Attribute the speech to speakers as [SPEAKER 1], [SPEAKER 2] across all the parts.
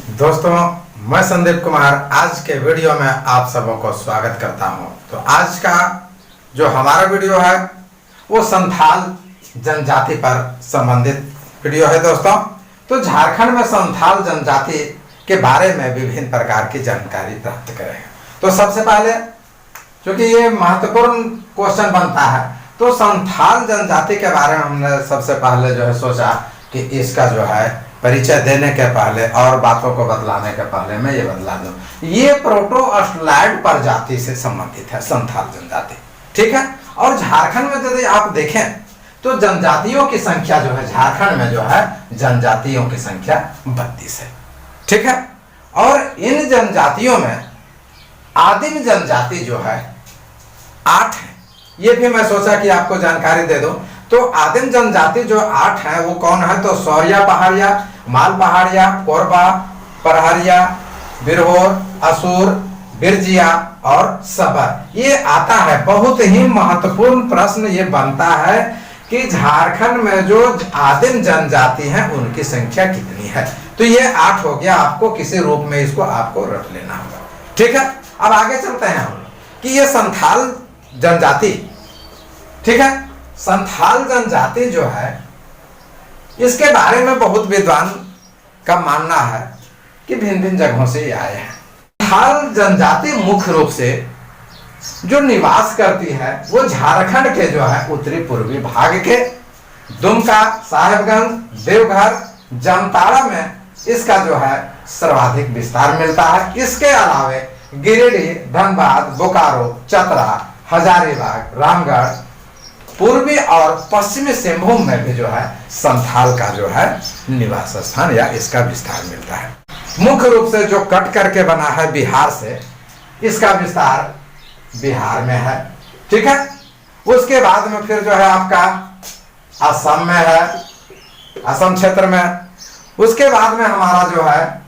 [SPEAKER 1] दोस्तों, मैं संदीप कुमार आज के वीडियो में आप सबों को स्वागत करता हूं। तो आज का जो हमारा वीडियो है वो संथाल जनजाति पर संबंधित वीडियो है। दोस्तों, तो झारखंड में संथाल जनजाति के बारे में विभिन्न प्रकार की जानकारी प्राप्त करेंगे। तो सबसे पहले, क्योंकि ये महत्वपूर्ण क्वेश्चन बनता है, तो संथाल जनजाति के बारे में हमने सबसे पहले जो है सोचा कि इसका जो है परिचय देने के पहले और बातों को बतलाने के पहले मैं ये बतला दूं, ये प्रोटो ऑस्ट्रेलॉइड प्रजाति से संबंधित है संथाल जनजाति। ठीक है। और झारखंड में यदि आप देखें तो जनजातियों की संख्या जो है झारखंड में जो है जनजातियों की संख्या 32 है। ठीक है। और इन जनजातियों में आदिम जनजाति जो है 8 है। ये भी मैं सोचा कि आपको जानकारी दे दूं। तो आदिम जनजाति जो 8 है वो कौन है? तो सौरिया पहाड़िया, माल पहाड़िया, कोरबा पहाड़िया, बिरहोर, असुर, बिरजिया और सबर। ये आता है। बहुत ही महत्वपूर्ण प्रश्न ये बनता है कि झारखंड में जो आदिम जनजाति है उनकी संख्या कितनी है। तो ये 8 हो गया। आपको किसी रूप में इसको आपको रख लेना होगा। ठीक है। अब आगे चलते हैं हम कि ये संथाल जनजाति, ठीक है, संथाल जनजाति जो है इसके बारे में बहुत विद्वान का मानना है कि भिन्न भिन्न जगहों से आए हैं। संथाल जनजाति मुख्य रूप से जो निवास करती है वो झारखंड के जो है उत्तरी पूर्वी भाग के दुमका, साहेबगंज, देवघर, जामताड़ा में इसका जो है सर्वाधिक विस्तार मिलता है। इसके अलावे गिरिडीह, धनबाद, बोकारो, चतरा, हजारीबाग, रामगढ़, पूर्वी और पश्चिमी सिंहभूम में भी जो है संथाल का जो है निवास स्थान या इसका विस्तार मिलता है। मुख्य रूप से जो कट करके बना है बिहार से, इसका विस्तार बिहार में है। ठीक है। उसके बाद में फिर जो है आपका असम में है, असम क्षेत्र में। उसके बाद में हमारा जो है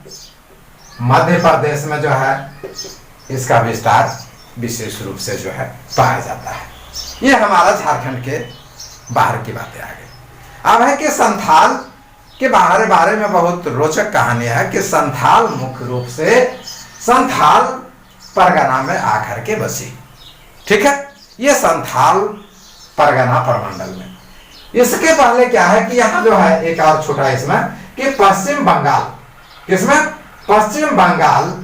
[SPEAKER 1] मध्य प्रदेश में जो है इसका विस्तार विशेष रूप से जो है पाया जाता है। ये हमारा झारखंड के बाहर की बातें आ गई। अब है कि संथाल के बारे में बहुत रोचक कहानी है कि संथाल मुख्य रूप से संथाल परगना में आकर के बसी। ठीक है। ये संथाल परगना प्रमंडल में। इसके पहले क्या है कि यहाँ जो है एक और छोटा इसमें कि पश्चिम बंगाल, किसमें? पश्चिम बंगाल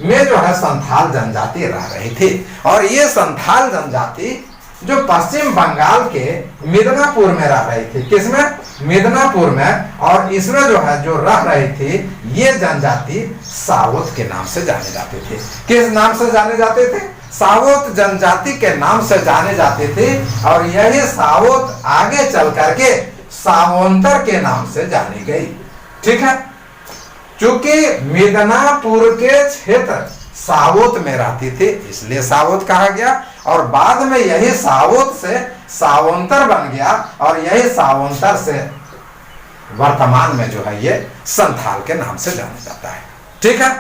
[SPEAKER 1] में जो है संथाल जनजाति रह रही थी। और ये संथाल जनजाति जो पश्चिम बंगाल के मिदनापुर में रह रही थी, किसमें? मिदनापुर में। और इसमें जो है जो रह रही थी ये जनजाति सावोत के नाम से जाने जाते थे। किस नाम से जाने जाते थे? सावोत जनजाति के नाम से जाने जाते थे। और यही सावोत आगे चल करके सावंतर के नाम से जानी गई। ठीक है। चूंकि मिदनापुर के क्षेत्र सावोत में रहती थी इसलिए सावोत कहा गया। और बाद में यही सावोत से सावंतर बन गया और यही सावंतर से वर्तमान में जो है ये संथाल के नाम से जाना जाता है। ठीक है।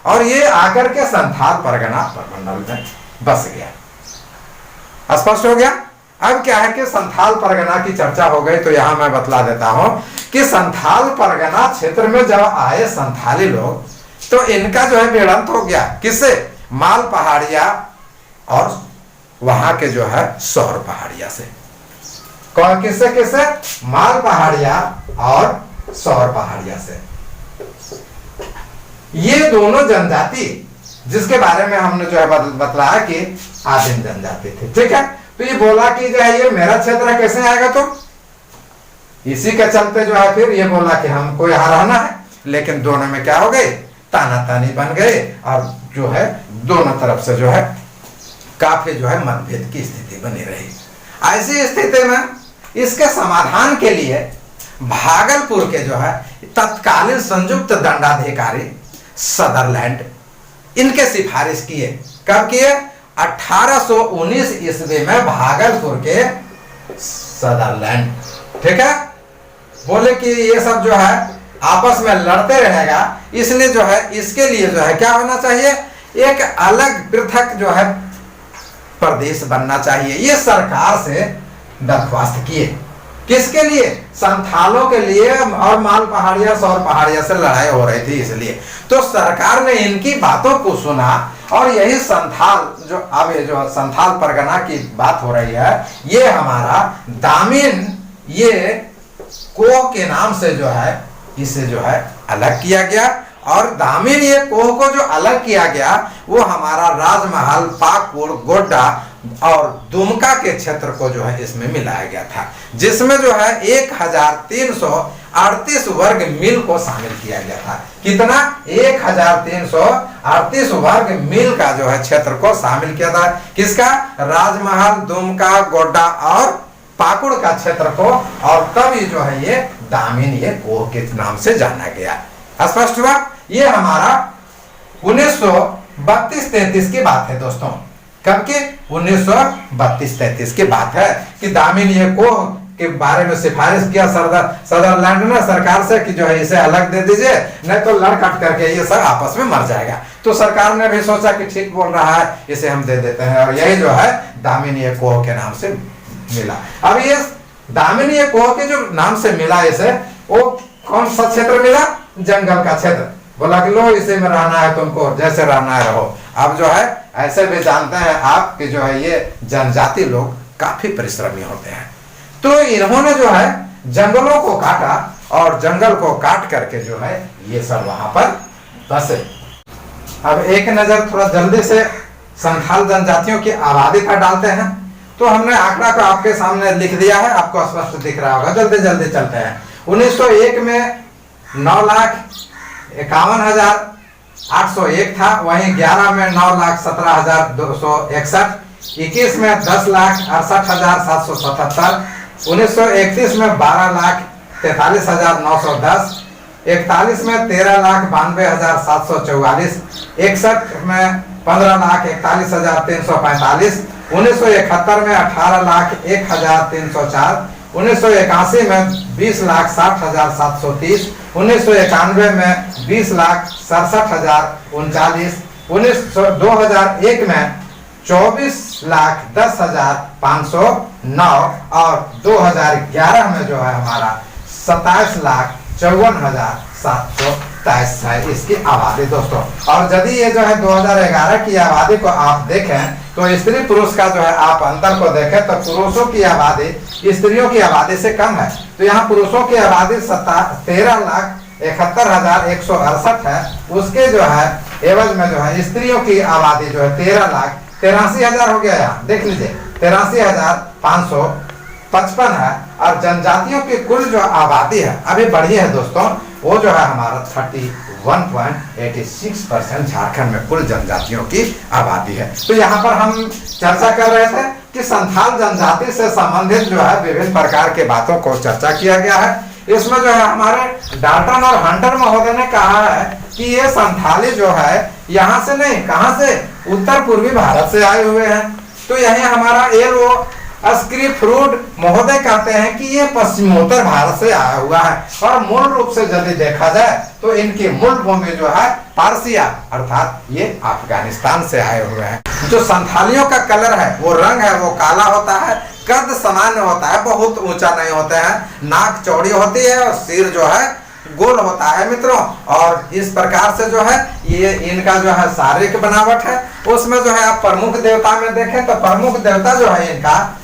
[SPEAKER 1] और ये आकर के संथाल परगना प्रमंडल में बस गया। स्पष्ट हो गया। अब क्या है कि संथाल परगना की चर्चा हो गई तो यहां मैं बतला देता हूं कि संथाल परगना क्षेत्र में जब आए संथाली लोग तो इनका जो है भिड़ंत हो गया। किससे? माल पहाड़िया और वहां के जो है सौर पहाड़िया से। कौन? किससे किससे? माल पहाड़िया और सौर पहाड़िया से। ये दोनों जनजाति जिसके बारे में हमने जो है बतलाया कि आदिम जनजाति थे। ठीक है। तो ये बोला कि जो है ये मेरा क्षेत्र कैसे आएगा? तो इसी के चलते जो है फिर ये बोला कि हमको यहाँ रहना है। लेकिन दोनों में क्या हो गए? तानातानी बन गए और जो है दोनों तरफ से जो है काफी जो है मतभेद की स्थिति बनी रही। ऐसी स्थिति में इसके समाधान के लिए भागलपुर के जो है तत्कालीन संयुक्त दंडाधिकारी सदरलैंड इनके सिफारिश किए। कब किए? 1819 ईस्वी में भागलपुर के सदरलैंड। ठीक है। बोले कि ये सब जो है आपस में लड़ते रहेगा इसलिए जो है इसके लिए जो है क्या होना चाहिए? एक अलग पृथक जो है प्रदेश बनना चाहिए। ये सरकार से दरख्वास्त किए। किसके लिए? संथालों के लिए, और माल पहाड़िया सौर पहाड़िया से लड़ाई हो रही थी इसलिए। तो सरकार ने इनकी बातों को सुना और यही संथाल जो अब ये जो संथाल परगना की बात हो रही है, ये हमारा दामिन, ये कोह के नाम से जो है इसे जो है अलग किया गया। और दामिन ये कोह को जो अलग किया गया वो हमारा राजमहल, पाकुड़, गोड्डा और दुमका के क्षेत्र को जो है इसमें मिलाया गया था, जिसमें जो है 1338 वर्ग मील को शामिल किया गया था। कितना? 1338 वर्ग मील का जो है क्षेत्र को शामिल किया था। किसका? राजमहल, दुमका, गोड्डा और पाकुड़ का क्षेत्र को। और तब ये जो है ये दामिन, ये कोह के नाम से जाना गया। स्पष्ट हुआ? ये हमारा 1932-33 की बात है दोस्तों। कब की? 1932-33 की बात है कि दामिन ये कोह के बारे में सिफारिश किया सदरलैंड ने सरकार से कि जो है इसे अलग दे दीजिए, नहीं तो लड़ कट करके ये सब आपस में मर जाएगा। तो सरकार ने भी सोचा कि ठीक बोल रहा है, इसे हम दे देते हैं, और यही जो है दामिन ये कोह के नाम से मिला। अब ये दामिन ये कोह के जो नाम से मिला इसे, वो कौन सा क्षेत्र मिला? जंगल का क्षेत्र। बोला कि लो इसे में रहना है तुमको, जैसे रहना है रहो। अब जो है ऐसे भी जानते हैं आप कि जो है ये जनजाति लोग काफी परिश्रमी होते हैं। तो इन्होंने जो है जंगलों को काटा और जंगल को काट करके जो है ये सब वहां पर बसे। अब एक नजर थोड़ा जल्दी से संथाल जनजातियों की आबादी पर डालते हैं। तो हमने आंकड़ा को आपके सामने लिख दिया है, आपको स्पष्ट दिख रहा होगा। जल्दी जल्दी चलते हैं। 1901 में 9,51,801 था, वहीं 11 में 9,17,261, 21 में 10,68,777, 1931 में 12,43,910, 41 में 13,92,744, 61 में 15,41,345, 1971 में 18,01,304, 1981 में 20,60,730, 1991 में 20,67,039, 2001 में 24,10,509 और 2011 में जो है हमारा 27,54,723 है इसकी आबादी दोस्तों। और यदि ये जो है 2011 की आबादी को आप देखें तो स्त्री पुरुष का जो है आप अंतर को देखें तो पुरुषों की आबादी स्त्रियों की आबादी से कम है। तो यहाँ पुरुषों की आबादी 13,71,168 है, उसके जो है एवज में जो है स्त्रियों की आबादी जो है 13,83,000 हो गया। यहाँ देख लीजिए 83,555 है। और जनजातियों की कुल जो आबादी है अभी बढ़ी है दोस्तों, वो जो है हमारा 31.86% झारखंड में कुल जनजातियों की आबादी है। तो यहाँ पर हम चर्चा कर रहे थे कि संथाल जनजाति से संबंधित जो है विभिन्न प्रकार के बातों को चर्चा किया गया है। इसमें जो है हमारे डाल्टन और हंटर महोदय ने कहा है कि ये संथाली जो है यहाँ से नहीं, कहाँ से? उत्तर पूर्वी भारत से आए हुए हैं। तो यही हमारा एल स्क्रिफ्रूड महोदय कहते हैं कि ये पश्चिमोत्तर भारत से आया हुआ है, और मूल रूप से यदि देखा जाए तो इनकी मूल भूमि जो है पारसिया अर्थात ये अफगानिस्तान से आए हुए हैं। जो संथालियों का कलर है, वो रंग है, वो काला होता है, कद सामान्य होता है, बहुत ऊंचा नहीं होते हैं, नाक चौड़ी होती है और सिर जो है गोल होता है मित्रों। और इस प्रकार से जो है ये इनका जो है शारीरिक बनावट है। उसमें जो है आप प्रमुख देवता में देखें तो प्रमुख देवता जो है इनका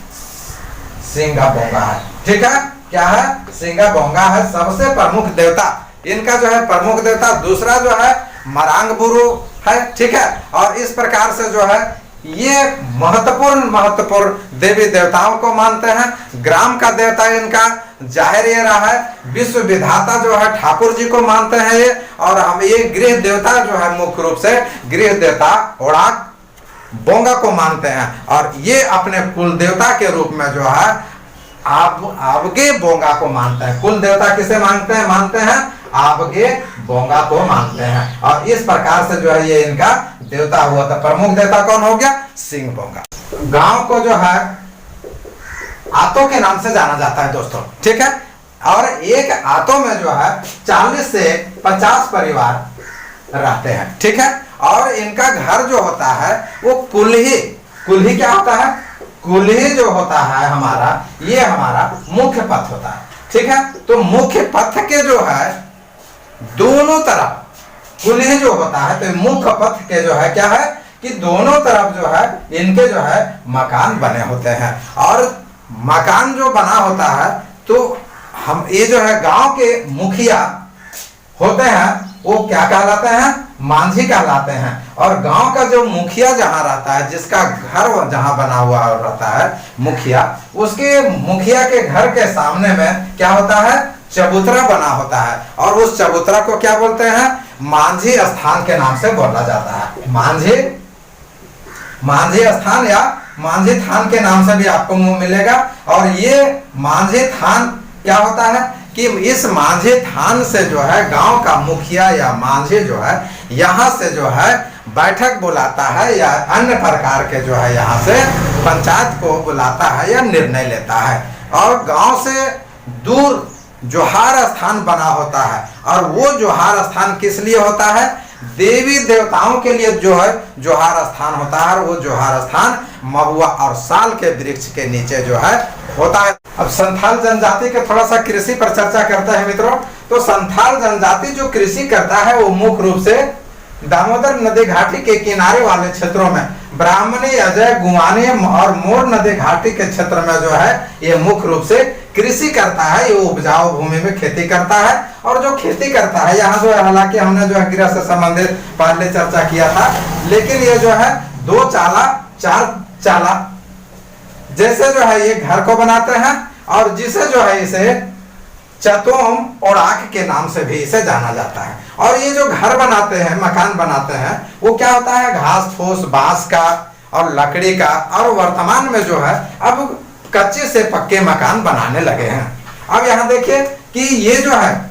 [SPEAKER 1] सिंगा बोंगा है। ठीक है, क्या है? सिंगा बोंगा है सबसे प्रमुख देवता इनका जो है प्रमुख देवता। दूसरा जो है मरांग बुरु है। ठीक है, और इस प्रकार से जो है ये महत्वपूर्ण देवी देवताओं को मानते हैं। ग्राम का देवता इनका जाहिर ये रहा है। विश्व विधाता जो है ठाकुर जी को मानते हैं ये। और हम ये गृह देवता जो है मुख्य रूप से गृह देवता ओड़ाक बोंगा को मानते हैं। और ये अपने कुल देवता के रूप में जो है आवगे बोंगा को मानते हैं। कुल देवता किसे मानते हैं? आवगे बोंगा को मानते हैं। और इस प्रकार से जो है ये इनका देवता हुआ था। प्रमुख देवता कौन हो गया? सिंह बोंगा। गांव को जो है आतो के नाम से जाना जाता है दोस्तों। ठीक है, और एक आतो में जो है 40 से 50 परिवार रहते हैं। ठीक है, और इनका घर जो होता है वो कुल्ही क्या होता है? कुल्ही जो होता है हमारा, ये हमारा मुख्य पथ होता है। ठीक है, तो मुख्य पथ के जो है दोनों तरफ कुल्ही जो होता है, तो मुख्य पथ के जो है क्या है कि दोनों तरफ जो है इनके जो है मकान बने होते हैं। और मकान जो बना होता है तो हम ये जो है गांव के मुखिया होते हैं वो क्या कहलाते हैं, मांझी कहलाते हैं। और गांव का जो मुखिया जहां रहता है, जिसका घर जहां बना हुआ रहता है मुखिया, उसके मुखिया के घर के सामने में क्या होता है, चबूतरा बना होता है। और उस चबूतरा को क्या बोलते हैं, मांझी स्थान के नाम से बोला जाता है। मांझी स्थान या मांझी थान के नाम से भी आपको मिलेगा। और ये मांझी थान क्या होता है कि इस मांझी थान से जो है गांव का मुखिया या मांझी जो है यहाँ से जो है बैठक बुलाता है या अन्य प्रकार के जो है यहाँ से पंचायत को बुलाता है या निर्णय लेता है। और गांव से दूर जोहार स्थान बना होता है। और वो जोहार स्थान किस लिए होता है, देवी देवताओं के लिए जो है जोहार स्थान होता है। और वो जोहार स्थान महुआ और साल के वृक्ष के नीचे जो है होता है। अब संथाल जनजाति के थोड़ा सा कृषि पर चर्चा करते हैं मित्रों। तो संथाल जनजाति जो कृषि करता है वो मुख्य रूप से दामोदर नदी घाटी के किनारे वाले क्षेत्रों में, ब्राह्मणी, अजय, गुवानी और मोर नदी घाटी के क्षेत्र में जो है ये मुख्य रूप से कृषि करता है। ये उपजाऊ भूमि में खेती करता है। और जो खेती करता है यहाँ जो है, हालांकि हमने जो है गृह से संबंधित पहले चर्चा किया था, लेकिन ये जो है 2 चाला 4 चाला जैसे जो है ये घर को बनाते हैं। और जिसे जो है इसे चतोम ओड़ाक के नाम से भी इसे जाना जाता है। और ये जो घर बनाते हैं, मकान बनाते हैं, वो क्या होता है, घास फूस, बांस का और लकड़ी का। और वर्तमान में जो है अब कच्चे से पक्के मकान बनाने लगे हैं। अब यहाँ देखिए कि ये जो है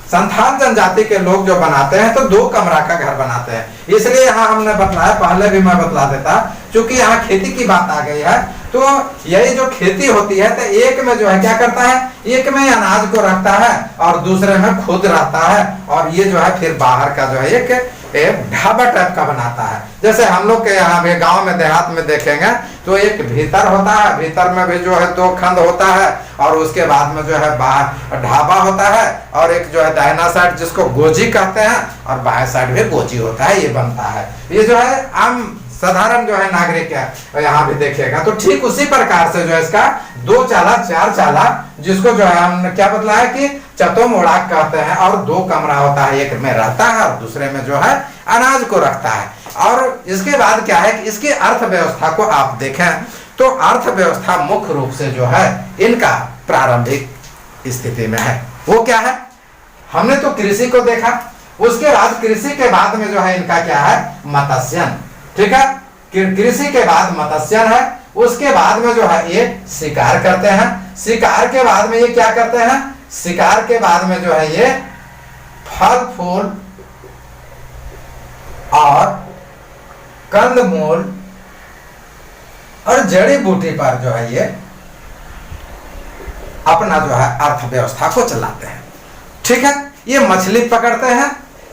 [SPEAKER 1] संथाल जनजाति के लोग जो बनाते हैं तो 2 कमरा का घर बनाते हैं। इसलिए यहाँ हमने बतलाया, पहले भी मैं बतला देता, क्योंकि यहाँ खेती की बात आ गई है। तो यही जो खेती होती है तो एक में जो है क्या करता है, एक में अनाज को रखता है और दूसरे में खुद रहता है। और ये जो है फिर बाहर का जो है एक ढाबा टाइप का बनाता है। जैसे हम लोग के यहाँ भी गांव में देहात में देखेंगे तो एक भीतर होता है, भीतर में भी जो है 2 खंड होता है। और उसके बाद में जो है बाहर ढाबा होता है। और एक जो है दाहिना साइड जिसको गोजी कहते हैं और बाएं साइड भी गोजी होता है, ये बनता है। ये जो है आम साधारण जो है नागरिक है यहाँ भी देखेगा। तो ठीक उसी प्रकार से जो है इसका 2 चाला 4 चाला, जिसको जो है हमने क्या बतलाया कि चतोम ओड़ाक कहते हैं। और 2 कमरा होता है, एक में रहता है और दूसरे में जो है अनाज को रखता है। और इसके बाद क्या है कि इसकी अर्थव्यवस्था को आप देखें तो अर्थव्यवस्था मुख्य रूप से जो है इनका प्रारंभिक स्थिति में है। वो क्या है, हमने तो कृषि को देखा, उसके बाद कृषि के बाद में जो है इनका क्या है, मत्स्यन। ठीक है, कृषि के बाद मत्स्यन है। उसके बाद में जो है ये शिकार करते हैं। शिकार के बाद में ये क्या करते हैं, शिकार के बाद में जो है ये फल फूल और कंदमूल और जड़ी बूटी पर जो है ये अपना जो है अर्थव्यवस्था को चलाते हैं। ठीक है, ये मछली पकड़ते हैं,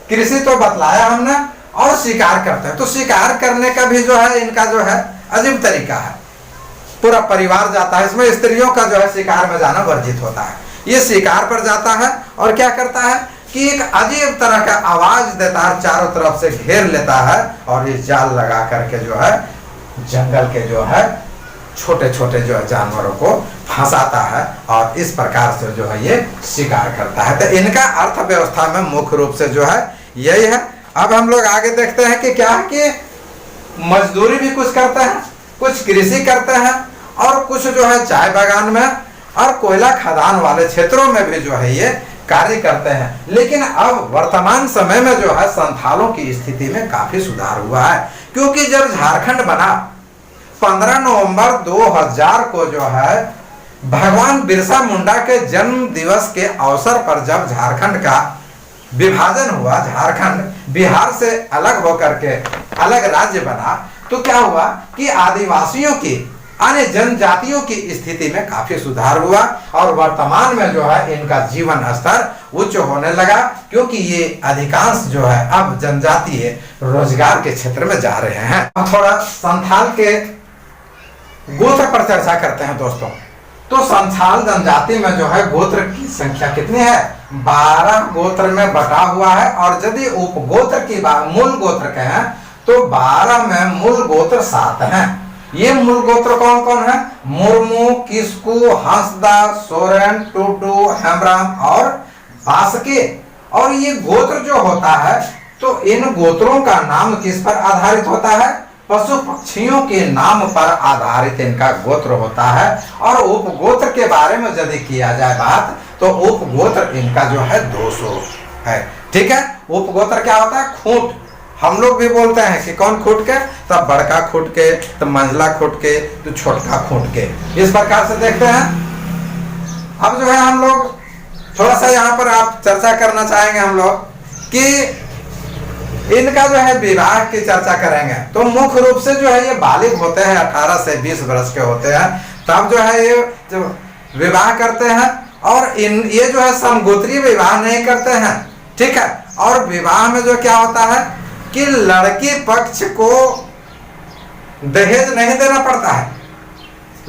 [SPEAKER 1] कृषि तो बतलाया हमने, और शिकार करते हैं। तो शिकार करने का भी जो है इनका जो है अजीब तरीका है। पूरा परिवार जाता है, इसमें स्त्रियों का जो है शिकार में जाना वर्जित होता है। ये शिकार पर जाता है और क्या करता है कि एक अजीब तरह का आवाज देता है, चारों तरफ से घेर लेता है और ये जाल लगा करके जो है जंगल के जो है छोटे छोटे जो है जानवरों को फंसाता है। और इस प्रकार से जो है ये शिकार करता है। तो इनका अर्थव्यवस्था में मुख्य रूप से जो है यही है। अब हम लोग आगे देखते हैं कि क्या है कि मजदूरी भी कुछ करते हैं, कुछ कृषि करते हैं और कुछ जो है चाय बागान में और कोयला खदान वाले क्षेत्रों में भी जो है ये कार्य करते हैं। लेकिन अब वर्तमान समय में जो है संथालों की स्थिति में काफी सुधार हुआ है, क्योंकि जब झारखंड बना 15 नवंबर 2000 को जो है भगवान बिरसा मुंडा के जन्म दिवस के अवसर पर जब झारखंड का विभाजन हुआ, झारखंड बिहार से अलग होकर के अलग राज्य बना, तो क्या हुआ कि आदिवासियों की, अन्य जनजातियों की स्थिति में काफी सुधार हुआ। और वर्तमान में जो है इनका जीवन स्तर उच्च होने लगा, क्योंकि ये अधिकांश जो है अब जनजातीय रोजगार के क्षेत्र में जा रहे हैं। थोड़ा संथाल के गोत्र पर चर्चा करते हैं दोस्तों। तो संथाल जनजाति में जो है गोत्र की संख्या कितनी है? 12 गोत्र में बटा हुआ है। और यदि उपगोत्र की बात मूल गोत्र के हैं तो 12 में मूल गोत्र 7 हैं। ये मूल गोत्र कौन कौन है? मुर्मू, किस्कू, हंसदा, सोरेन, टुडू, हेम्ब्राम और बासके। और ये गोत्र जो होता है तो इन गोत्रों का नाम किस पर आधारित होता है? पशु पक्षियों के नाम पर आधारित इनका गोत्र होता है। और उपगोत्र के बारे में यदि किया जाए बात तो उपगोत्र इनका जो है 200 है। ठीक है। उपगोत्र क्या होता है? खूंट। हम लोग भी बोलते हैं कि कौन खूंट के? तब बड़का खूंट के, तो मंझला खूंट के, तो छोटका खूंट के, इस प्रकार से देखते हैं। अब जो है हम लोग थोड़ा सा यहाँ पर आप चर्चा करना चाहेंगे हम लोग कि इनका जो है विवाह की चर्चा करेंगे। तो मुख्य रूप से जो है ये बालिग होते हैं, 18 से 20 वर्ष के होते हैं, तब जो है ये जो विवाह करते हैं। और ये जो है समगोत्रीय विवाह नहीं करते हैं। ठीक है। और विवाह में जो क्या होता है कि लड़की पक्ष को दहेज नहीं देना पड़ता है।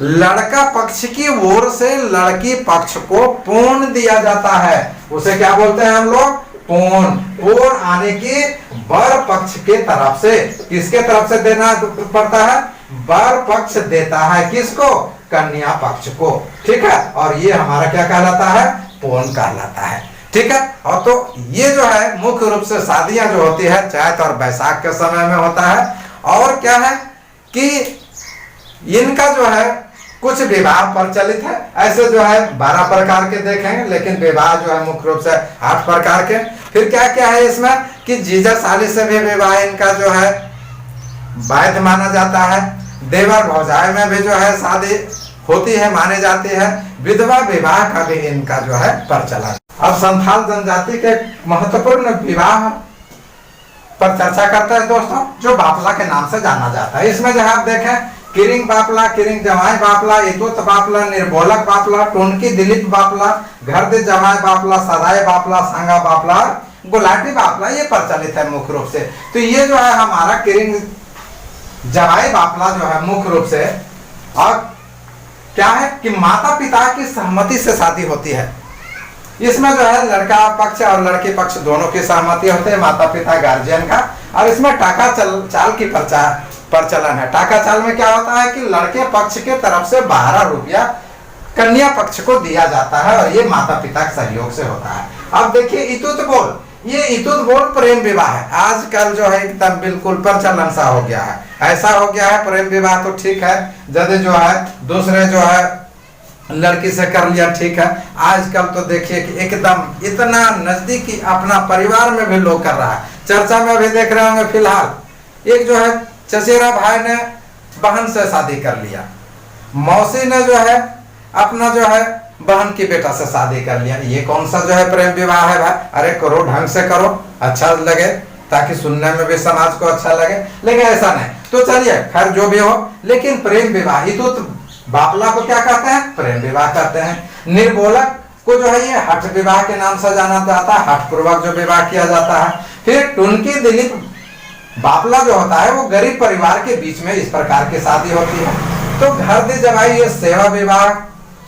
[SPEAKER 1] लड़का पक्ष की ओर से लड़की पक्ष को पूर्ण दिया जाता है। उसे क्या बोलते हैं हम लोग? पूर्ण आने की वर पक्ष के तरफ से। किसके तरफ से देना पड़ता है? वर पक्ष देता है किसको? कन्या पक्ष को। ठीक है। और ये हमारा क्या कहलाता है? पूर्ण कहलाता है। ठीक है। और तो ये जो है मुख्य रूप से शादियां जो होती है चैत और बैसाख के समय में होता है। और क्या है कि इनका जो है कुछ विवाह प्रचलित है। ऐसे जो है 12 प्रकार के देखेंगे, लेकिन विवाह जो है मुख्य रूप से 8 प्रकार के। फिर क्या क्या है इसमें कि जीजा साली से भी विवाह इनका जो है वैध माना जाता है। देवर भौजाई में भी जो है शादी होती है, मानी जाती है। विधवा विवाह का भी इनका जो है प्रचलन। अब संथाल जनजाति के महत्वपूर्ण विवाह पर चर्चा करते हैं दोस्तों, जो बापला के नाम से जाना जाता है। इसमें जो आप देखें किरिंग बापला, किरिंग जमाई बापला, इतुत बापला, निर्बोलक बापला, टुनकी दिलीप बापला, घरदे जमाई बापला, सदाई बापला, संगा बापला, गुलाटी बापला, ये प्रचलित है मुख्य रूप से। तो ये जो है हमारा किरिंग जमाई बापला जो है मुख्य रूप से, और क्या है कि माता पिता की सहमति से शादी होती है। इसमें जो है लड़का पक्ष और लड़की पक्ष दोनों की सहमति होती है, माता पिता गार्जियन का। और इसमें टाका चाल की प्रचलन है। टाका चाल में क्या होता है कि लड़के पक्ष के तरफ से 12 रुपया कन्या पक्ष को दिया जाता है, और ये माता पिता के सहयोग से होता है। अब देखिए इतुत बोल, ये इतुत बोल प्रेम विवाह है। आजकल जो है एकदम बिल्कुल प्रचलन सा हो गया है। ऐसा हो गया है प्रेम विवाह तो ठीक है, यदि जो है दूसरे जो है लड़की से कर लिया ठीक है। आजकल तो देखिए कि एकदम इतना नजदीकी अपना परिवार में भी लोग कर रहा है। चर्चा में भी देख रहे होंगे फिलहाल एक जो है चचेरा भाई ने बहन से शादी कर लिया, मौसी ने जो है अपना जो है बहन की बेटा से शादी कर लिया। ये कौन सा जो है प्रेम विवाह है भाई? अरे करो, ढंग से करो, अच्छा लगे, ताकि सुनने में भी समाज को अच्छा लगे। लेकिन ऐसा नहीं। तो चलिए खैर जो भी हो, लेकिन प्रेम विवाह ही तो बापला को क्या कहते हैं? प्रेम विवाह कहते हैं। निर्बोलक को जो है ये हठ विवाह के नाम से जाना जाता है, हठ पूर्वक जो विवाह किया जाता है। फिर टुनकी दिलीप बापला जो होता है वो गरीब परिवार के बीच में इस प्रकार की शादी होती है। तो घर दे जमाई ये सेवा विवाह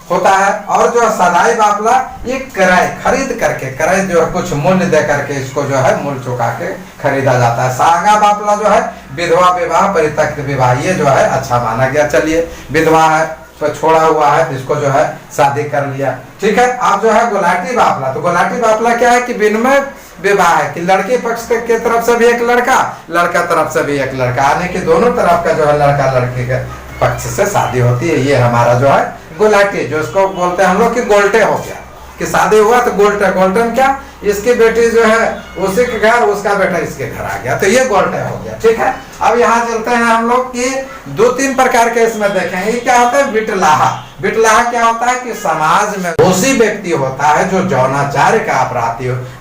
[SPEAKER 1] होता है। और जो सदाई बापला ये किराए खरीद करके, किराए जो है कुछ मूल्य दे करके इसको जो है मूल्य चुका के खरीदा जाता है। सांगा बापला जो है विधवा विवाह, परित्यक्त विवाह, ये जो है अच्छा माना गया। चलिए विधवा है तो छोड़ा हुआ है, इसको जो है शादी कर लिया, ठीक है। अब जो है गुलाटी बापला, तो गुलाटी बापला क्या है कि विनिमय विवाह है कि लड़के पक्ष के तरफ से भी एक लड़का, लड़का तरफ से भी एक लड़का, यानी कि दोनों तरफ का जो है लड़का लड़की के पक्ष से शादी होती है। ये हमारा जो है गुलाटी, जो इसको बोलते हैं हम लोग कि गोल्टे हो गया कि शादी हुआ तो गोल्टे। गोल्टे में क्या, इसकी बेटी जो है उसी के घर, उसका बेटा इसके घर आ गया, तो ये गोल्टे हो गया, ठीक है। अब यहाँ चलते हैं हम लोग कि 2-3 प्रकार के इसमें देखेंगे। ये क्या होता है? बिटलाहा। बिटलाहा क्या होता है कि समाज में दोषी व्यक्ति होता है जो यौनाचार्य का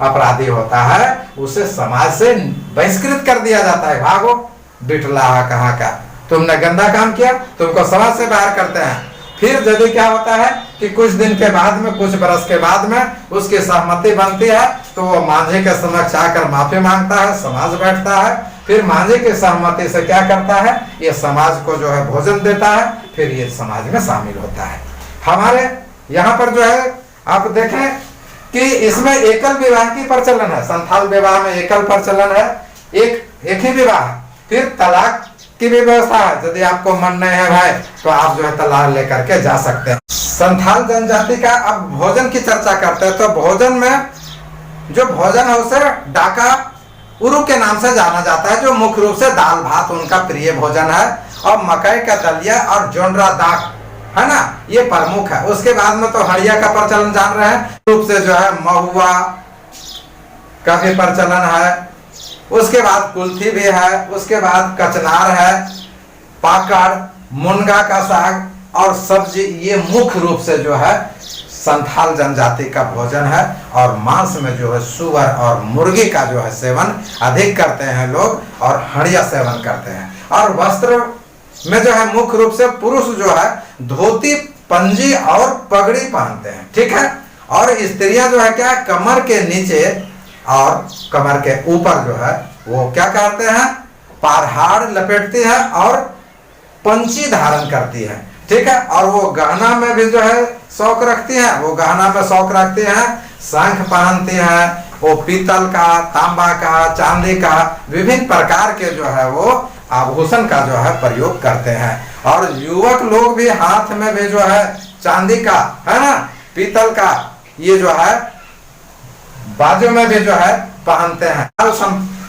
[SPEAKER 1] अपराधी होता है, उसे समाज से बहिष्कृत कर दिया जाता है। भागो, बिटलाहा कहाँ का, तुमने गंदा काम किया, तुमको समाज से बाहर करते हैं। फिर यदि क्या होता है कि कुछ दिन के बाद में, कुछ बरस के बाद में उसकी सहमति बनती है तो वो मांझी के समक्ष आकर माफी मांगता है, समाज बैठता है, फिर मांझी की सहमति से क्या करता है, ये समाज को जो है भोजन देता है, फिर ये समाज में शामिल होता है। हमारे यहाँ पर जो है आप देखें कि इसमें एकल विवाह की प्रचलन है, संथाल विवाह में एकल प्रचलन है, एक ही विवाह। फिर तलाक की भी व्यवस्था है, यदि आपको मन नहीं है भाई तो आप जो है तलाक लेकर के जा सकते हैं। संथाल जनजाति का अब भोजन की चर्चा करते हैं तो भोजन में जो भोजन है उसे डाका उरु के नाम से जाना जाता है, जो मुख्य रूप से दाल भात उनका प्रिय भोजन है, और मकई का दलिया और जोंडरा दाग है ना, ये प्रमुख है। उसके बाद में तो हड़िया का प्रचलन जान रहे हैं, रूप से जो है महुआ का भी प्रचलन है, उसके बाद कुल्थी भी है, उसके बाद कचनार है, पाकड़, मुनगा का साग और सब्जी, ये मुख्य रूप से जो है संथाल जनजाति का भोजन है। और मांस में जो है सुअर और मुर्गी का जो है सेवन अधिक करते हैं लोग, और हड़िया सेवन करते हैं। और वस्त्र में जो है मुख्य रूप से पुरुष जो है धोती, पंजी और पगड़ी पहनते हैं, ठीक है। और स्त्रियां जो है क्या, कमर के नीचे और कमर के ऊपर जो है वो क्या करते हैं, पारहाड़ लपेटती है और पंची धारण करती है, ठीक है। और वो गहना में भी जो है शौक रखती है, वो गहना में शौक रखती है, शंख पहनती है, वो पीतल का, तांबा का, चांदी का, विभिन्न प्रकार के जो है वो आभूषण का जो है प्रयोग करते हैं। और युवक लोग भी हाथ में भी जो है चांदी का, है ना, पीतल का, ये जो है बाजू में भी जो है पहनते हैं।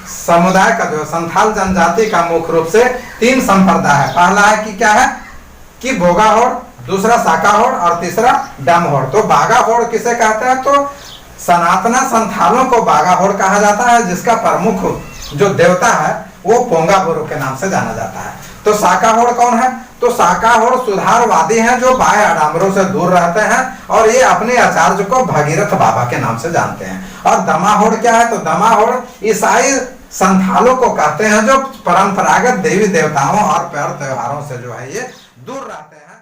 [SPEAKER 1] समुदाय का जो संथाल जनजाति का मुख्य रूप से 3 संप्रदाय है। पहला है कि क्या है कि बोगाहोड़, दूसरा साकाहोड़ और तीसरा डमहोड़। तो बागाहोड़ किसे कहते हैं, तो सनातना संथालों को बागाहोड़ कहा जाता है, जिसका प्रमुख जो देवता है वो पोंगा बुरु के नाम से जाना जाता है। तो साकाहोड़ कौन है, तो साकाहोड़ सुधारवादी हैं जो बाह्य आडंबरों से दूर रहते हैं, और ये अपने आचार्य को भगीरथ बाबा के नाम से जानते हैं। और दमाहोड़ क्या है, तो दमाहोड़ ईसाई संथालों को कहते हैं जो परंपरागत देवी देवताओं और पर्व त्योहारों से जो है ये दूर रहते हैं।